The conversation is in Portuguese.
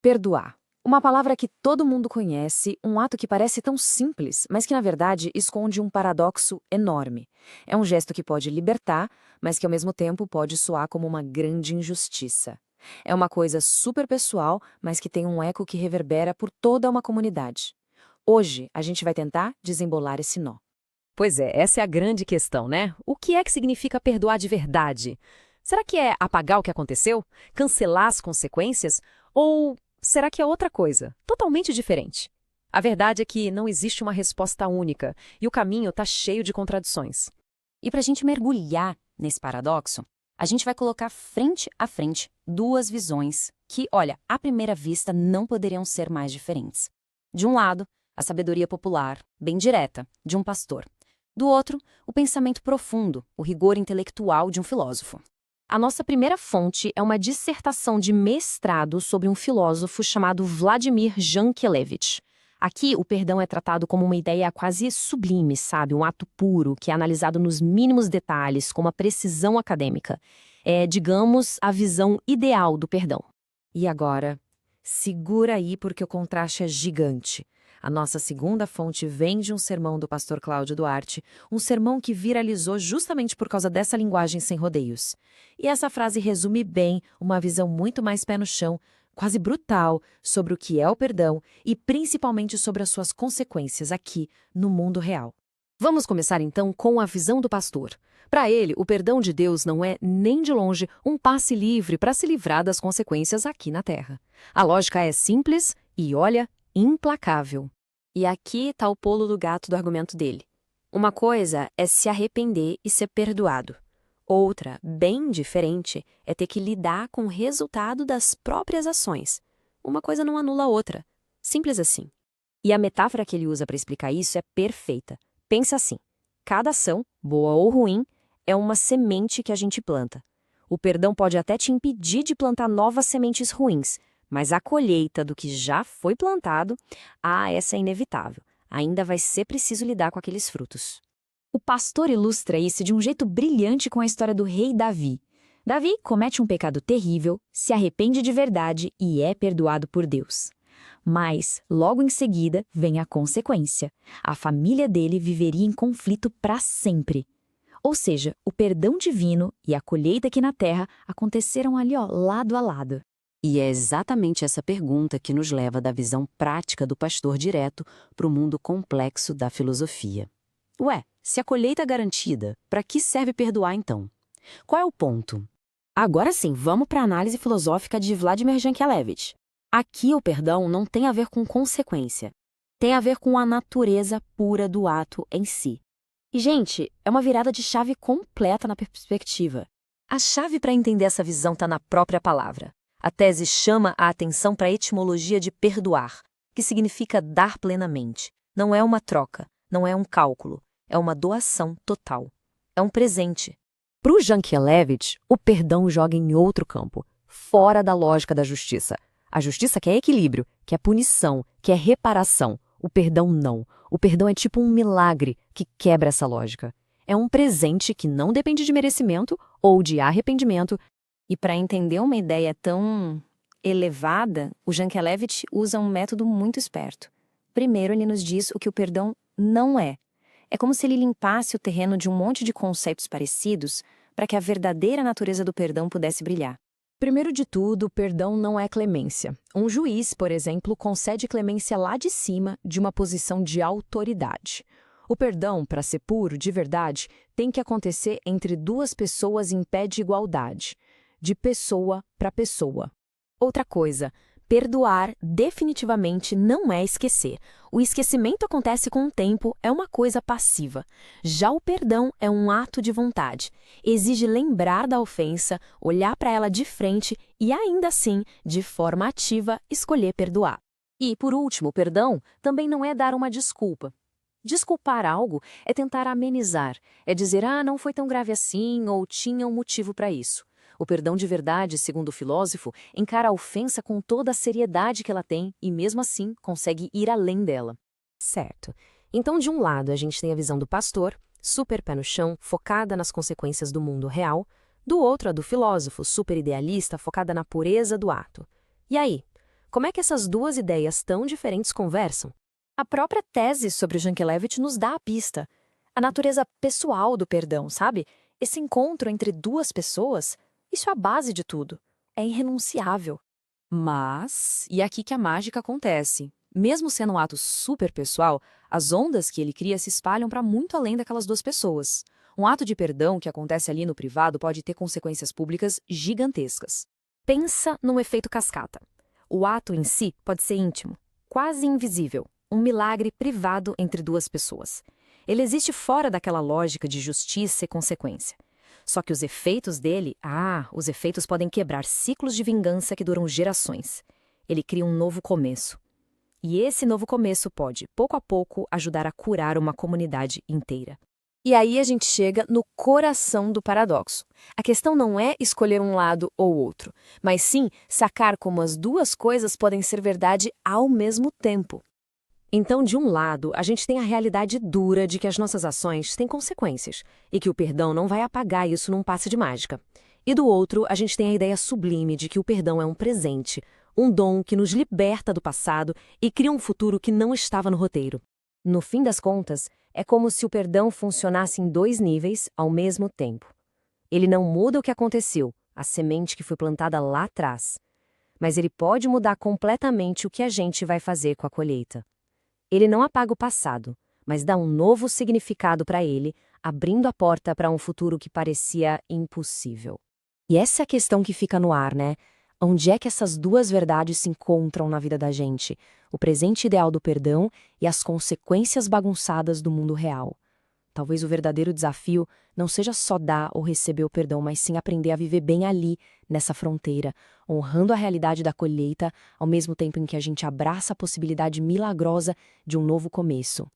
Perdoar. Uma palavra que todo mundo conhece, um ato que parece tão simples, mas que na verdade esconde um paradoxo enorme. É um gesto que pode libertar, mas que ao mesmo tempo pode soar como uma grande injustiça. É uma coisa super pessoal, mas que tem um eco que reverbera por toda uma comunidade. Hoje, a gente vai tentar desembolar esse nó. Pois é, essa é a grande questão, né? O que é que significa perdoar de verdade? Será que é apagar o que aconteceu? Cancelar as consequências? Ou será que é outra coisa, totalmente diferente? A verdade é que não existe uma resposta única e o caminho está cheio de contradições. E para a gente mergulhar nesse paradoxo, a gente vai colocar frente a frente duas visões que, olha, à primeira vista não poderiam ser mais diferentes. De um lado, a sabedoria popular, bem direta, de um pastor. Do outro, o pensamento profundo, o rigor intelectual de um filósofo. A nossa primeira fonte é uma dissertação de mestrado sobre um filósofo chamado Vladimir Jankelevich. Aqui, o perdão é tratado como uma ideia quase sublime, sabe? Um ato puro, que é analisado nos mínimos detalhes, com uma precisão acadêmica. É, digamos, a visão ideal do perdão. E agora, segura aí porque o contraste é gigante. A nossa segunda fonte vem de um sermão do pastor Cláudio Duarte, um sermão que viralizou justamente por causa dessa linguagem sem rodeios. E essa frase resume bem uma visão muito mais pé no chão, quase brutal, sobre o que é o perdão e principalmente sobre as suas consequências aqui, no mundo real. Vamos começar então com a visão do pastor. Para ele, o perdão de Deus não é, nem de longe, um passe livre para se livrar das consequências aqui na Terra. A lógica é simples e, olha, implacável. E aqui está o pulo do gato do argumento dele. Uma coisa é se arrepender e ser perdoado. Outra, bem diferente, é ter que lidar com o resultado das próprias ações. Uma coisa não anula a outra. Simples assim. E a metáfora que ele usa para explicar isso é perfeita. Pensa assim: cada ação, boa ou ruim, é uma semente que a gente planta. O perdão pode até te impedir de plantar novas sementes ruins, mas a colheita do que já foi plantado, essa é inevitável. Ainda vai ser preciso lidar com aqueles frutos. O pastor ilustra isso de um jeito brilhante com a história do rei Davi. Davi comete um pecado terrível, se arrepende de verdade e é perdoado por Deus. Mas, logo em seguida, vem a consequência. A família dele viveria em conflito para sempre. Ou seja, o perdão divino e a colheita aqui na terra aconteceram ali, lado a lado. E é exatamente essa pergunta que nos leva da visão prática do pastor direto para o mundo complexo da filosofia. Ué, se a colheita é garantida, para que serve perdoar então? Qual é o ponto? Agora sim, vamos para a análise filosófica de Vladimir Jankelevich. Aqui o perdão não tem a ver com consequência. Tem a ver com a natureza pura do ato em si. E, gente, é uma virada de chave completa na perspectiva. A chave para entender essa visão está na própria palavra. A tese chama a atenção para a etimologia de perdoar, que significa dar plenamente. Não é uma troca, não é um cálculo, é uma doação total. É um presente. Para o Jankelevich, o perdão joga em outro campo, fora da lógica da justiça. A justiça quer equilíbrio, quer punição, quer reparação. O perdão não. O perdão é tipo um milagre que quebra essa lógica. É um presente que não depende de merecimento ou de arrependimento. E para entender uma ideia tão elevada, o Jankelevich usa um método muito esperto. Primeiro, ele nos diz o que o perdão não é. É como se ele limpasse o terreno de um monte de conceitos parecidos para que a verdadeira natureza do perdão pudesse brilhar. Primeiro de tudo, o perdão não é clemência. Um juiz, por exemplo, concede clemência lá de cima de uma posição de autoridade. O perdão, para ser puro, de verdade, tem que acontecer entre duas pessoas em pé de igualdade, de pessoa para pessoa. Outra coisa, perdoar definitivamente não é esquecer. O esquecimento acontece com o tempo, é uma coisa passiva. Já o perdão é um ato de vontade. Exige lembrar da ofensa, olhar para ela de frente e, ainda assim, de forma ativa, escolher perdoar. E, por último, o perdão também não é dar uma desculpa. Desculpar algo é tentar amenizar, é dizer, não foi tão grave assim ou tinha um motivo para isso. O perdão de verdade, segundo o filósofo, encara a ofensa com toda a seriedade que ela tem e, mesmo assim, consegue ir além dela. Certo. Então, de um lado, a gente tem a visão do pastor, super pé no chão, focada nas consequências do mundo real. Do outro, a do filósofo, super idealista, focada na pureza do ato. E aí? Como é que essas duas ideias tão diferentes conversam? A própria tese sobre Jankelevich nos dá a pista. A natureza pessoal do perdão, sabe? Esse encontro entre duas pessoas, isso é a base de tudo. É irrenunciável. Mas, e é aqui que a mágica acontece. Mesmo sendo um ato super pessoal, as ondas que ele cria se espalham para muito além daquelas duas pessoas. Um ato de perdão que acontece ali no privado pode ter consequências públicas gigantescas. Pensa num efeito cascata. O ato em si pode ser íntimo, quase invisível, um milagre privado entre duas pessoas. Ele existe fora daquela lógica de justiça e consequência. Só que os efeitos dele, os efeitos podem quebrar ciclos de vingança que duram gerações. Ele cria um novo começo. E esse novo começo pode, pouco a pouco, ajudar a curar uma comunidade inteira. E aí a gente chega no coração do paradoxo. A questão não é escolher um lado ou outro, mas sim sacar como as duas coisas podem ser verdade ao mesmo tempo. Então, de um lado, a gente tem a realidade dura de que as nossas ações têm consequências e que o perdão não vai apagar isso num passe de mágica. E do outro, a gente tem a ideia sublime de que o perdão é um presente, um dom que nos liberta do passado e cria um futuro que não estava no roteiro. No fim das contas, é como se o perdão funcionasse em dois níveis ao mesmo tempo. Ele não muda o que aconteceu, a semente que foi plantada lá atrás, mas ele pode mudar completamente o que a gente vai fazer com a colheita. Ele não apaga o passado, mas dá um novo significado para ele, abrindo a porta para um futuro que parecia impossível. E essa é a questão que fica no ar, né? Onde é que essas duas verdades se encontram na vida da gente? O presente ideal do perdão e as consequências bagunçadas do mundo real. Talvez o verdadeiro desafio não seja só dar ou receber o perdão, mas sim aprender a viver bem ali, nessa fronteira, honrando a realidade da colheita, ao mesmo tempo em que a gente abraça a possibilidade milagrosa de um novo começo.